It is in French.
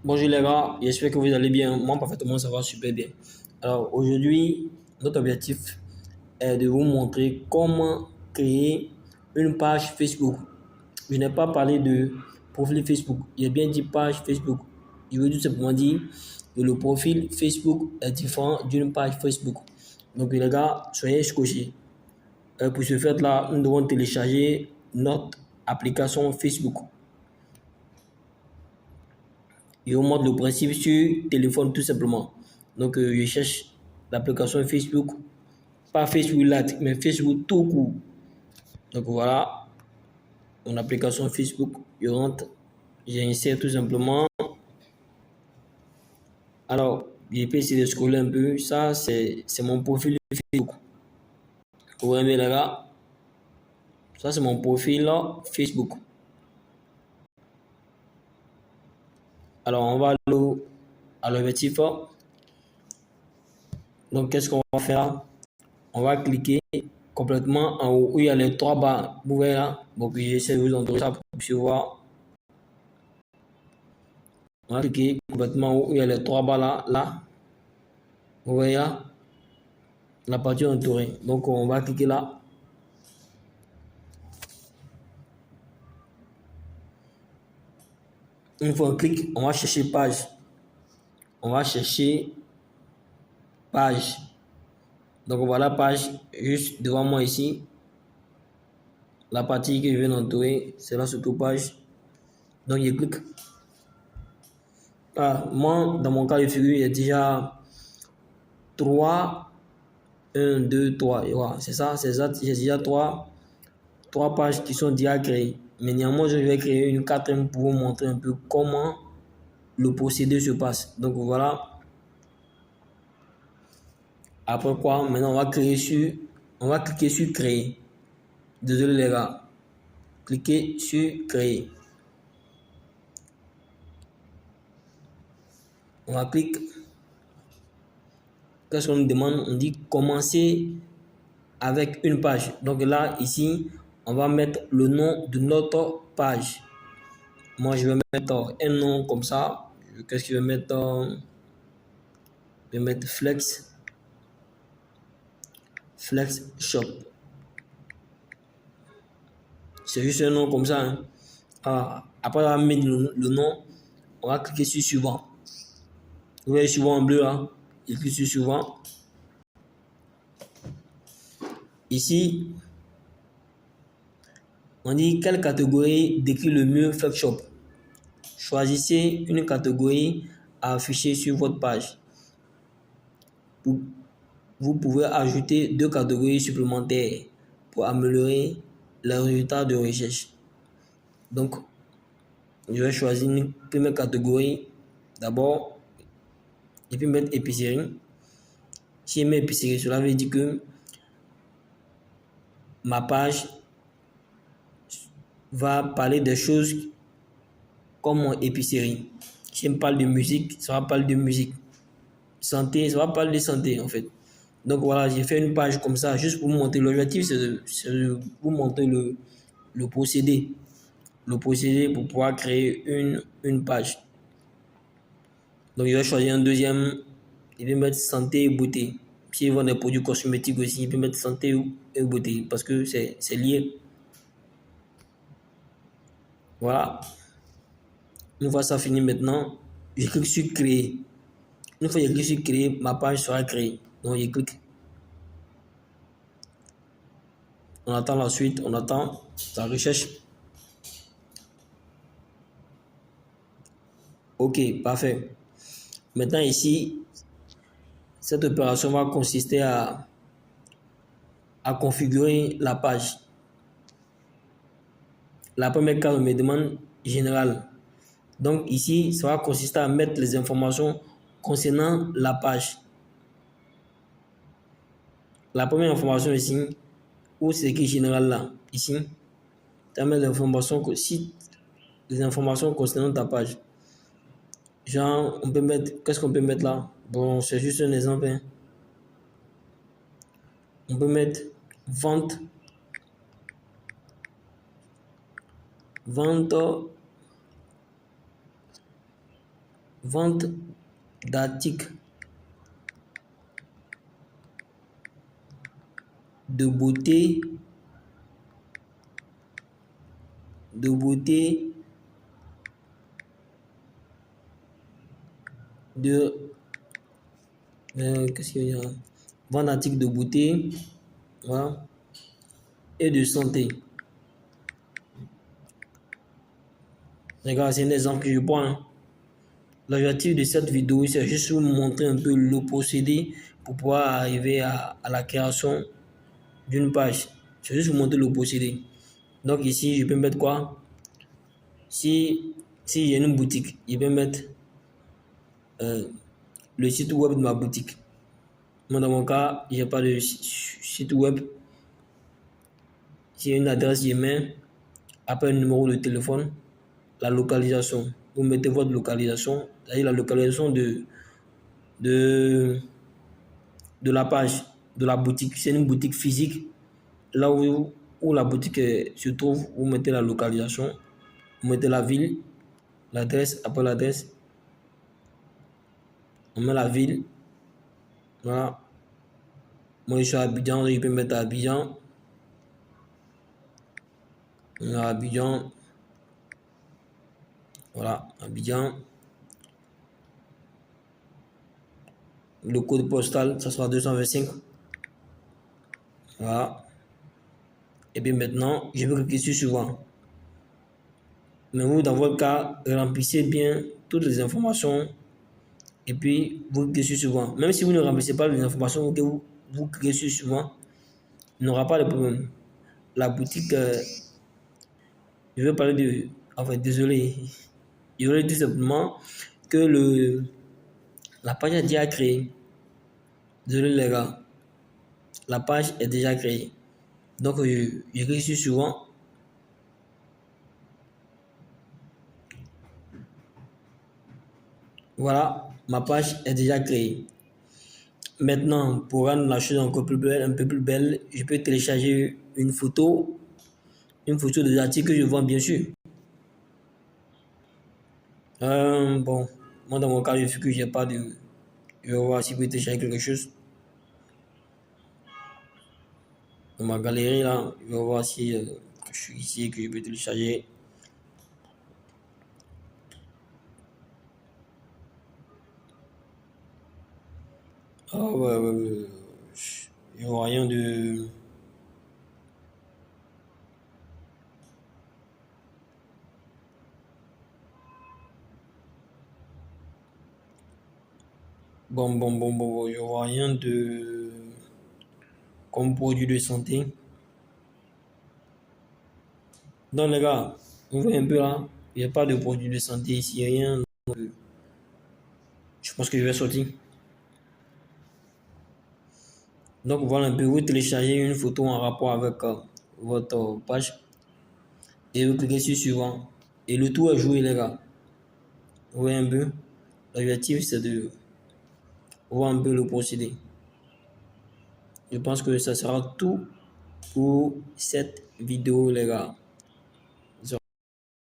Bonjour les gars, j'espère que vous allez bien. Moi, parfaitement, ça va super bien. Alors, aujourd'hui, notre objectif est de vous montrer comment créer une page Facebook. Je n'ai pas parlé de profil Facebook, j'ai bien dit page Facebook. Je veux tout simplement dire que le profil Facebook est différent d'une page Facebook. Donc, les gars, soyez scotchés. Pour ce faire-là, nous devons télécharger notre application Facebook. Je vous montre le principe sur téléphone tout simplement. Donc, je cherche l'application Facebook, pas Facebook Lite, mais Facebook tout court. Donc, voilà, mon application Facebook, je rentre, j'insère tout simplement. Alors, je peux essayer de scroller un peu. Ça, c'est mon profil Facebook. Vous voyez les gars, ça, c'est mon profil là, Facebook. Alors, on va aller à l'objectif. Donc, qu'est-ce qu'on va faire? On va cliquer complètement en haut où il y a les trois barres. Vous voyez là? Donc, j'essaie de vous entrer ça pour que vous voir. On va cliquer complètement en haut où il y a les trois barres là. Là. Vous voyez là? La partie entourée. Donc, on va cliquer là. Une fois on clique, on va chercher page. On va chercher page. Donc, voilà page juste devant moi ici. La partie que je viens d'entourer, c'est là surtout page. Donc, je clique. Ah, moi, dans mon cas de figure, il y a déjà 3, 1, 2, 3. Et voilà, c'est ça, c'est ça. J'ai déjà trois pages qui sont déjà créées. Mais néanmoins, je vais créer une quatrième pour vous montrer un peu comment le procédé se passe. Donc voilà. Après quoi, maintenant on va cliquer sur créer. Désolé les gars. Cliquez sur créer. On va cliquer. Qu'est-ce qu'on nous demande? On dit commencer avec une page. Donc là, ici, on va mettre le nom de notre page. Moi, je vais mettre un nom comme ça. Qu'est-ce que je vais mettre? Je vais mettre Flex Shop. C'est juste un nom comme ça. Hein. Après avoir mis le nom, on va cliquer sur suivant. Vous voyez suivant en bleu là. Il clique sur suivant. Ici, on dit quelle catégorie décrit le mieux Flex Shop. Choisissez une catégorie à afficher sur votre page. Vous pouvez ajouter 2 catégories supplémentaires pour améliorer les résultats de recherche. Donc, je vais choisir une première catégorie. D'abord, je peux mettre épicerie. Si je mets épicerie, cela veut dire que ma page va parler des choses comme mon épicerie. Si je me parle de musique, ça va parler de musique. Santé, ça va parler de santé en fait. Donc voilà, j'ai fait une page comme ça juste pour vous montrer. L'objectif, c'est de vous montrer le procédé. Le procédé pour pouvoir créer une page. Donc je vais choisir un deuxième. Je vais mettre santé et beauté. Si ils vendent des produits cosmétiques aussi, je peux mettre santé et beauté parce que c'est lié. Voilà. Une fois ça fini maintenant, je clique sur créer. Une fois que je clique sur créer, ma page sera créée. Donc je clique. On attend la suite, on attend sa recherche. Ok, parfait. Maintenant ici, cette opération va consister à configurer la page. La première case me demande général. Donc ici, ça va consister à mettre les informations concernant la page. La première information ici, où c'est écrit général là, ici, tu mets l'information, si les informations concernant ta page. Genre, on peut mettre, qu'est-ce qu'on peut mettre là? Bon, c'est juste un exemple. Hein. On peut mettre vente, vente Vente d'articles de beauté, de beauté, de qu'est-ce qu'il y a? Vente d'articles de beauté, voilà, et de santé. Regarde, c'est un exemple que je prends, hein. L'objectif de cette vidéo, c'est juste vous montrer un peu le procédé pour pouvoir arriver à la création d'une page. C'est juste vous montrer le procédé. Donc ici, je peux mettre quoi? Si j'ai une boutique, je peux mettre euh, le site web de ma boutique. Moi, dans mon cas, je n'ai pas de site web. J'ai une adresse email, après un numéro de téléphone, la localisation. Vous mettez votre localisation, c'est-à-dire la localisation de, de la page, de la boutique. C'est une boutique physique. Là où la boutique se trouve, vous mettez la localisation, vous mettez la ville, l'adresse, après l'adresse, on met la ville. Voilà. Moi, je suis à Abidjan, je peux mettre à Abidjan. Abidjan. Voilà, Abidjan. Le code postal, ça sera 225. Voilà. Et puis maintenant, je vais cliquer sur suivant. Mais vous, dans votre cas, remplissez bien toutes les informations et puis vous cliquez sur suivant. Même si vous ne remplissez pas les informations que vous cliquez sur suivant, il n'y aura pas de problème. La boutique, je vais parler de... Enfin, désolé. Je voulais dire simplement que la page est déjà créée. Désolé les gars. La page est déjà créée. Donc, je clique sur suivant. Voilà, ma page est déjà créée. Maintenant, pour rendre la chose encore plus belle, un peu plus belle, je peux télécharger une photo des articles que je vends, bien sûr. Bon, moi dans mon cas, je sais que j'ai pas de... Je vais voir si je peux télécharger quelque chose. Dans ma galerie, là, je vais voir si je suis ici et que je peux télécharger. Ah ouais. Je vois rien de... Bon, je vois rien de... Comme produit de santé. Donc les gars, vous voyez un peu là, il n'y a pas de produit de santé ici, rien. Donc, je pense que je vais sortir. Donc voilà un peu, vous téléchargez une photo en rapport avec votre page et vous cliquez sur suivant. Et le tout est joué les gars. Vous voyez un peu, l'objectif c'est de voir un peu le procédé. Je pense que ça sera tout pour cette vidéo les gars.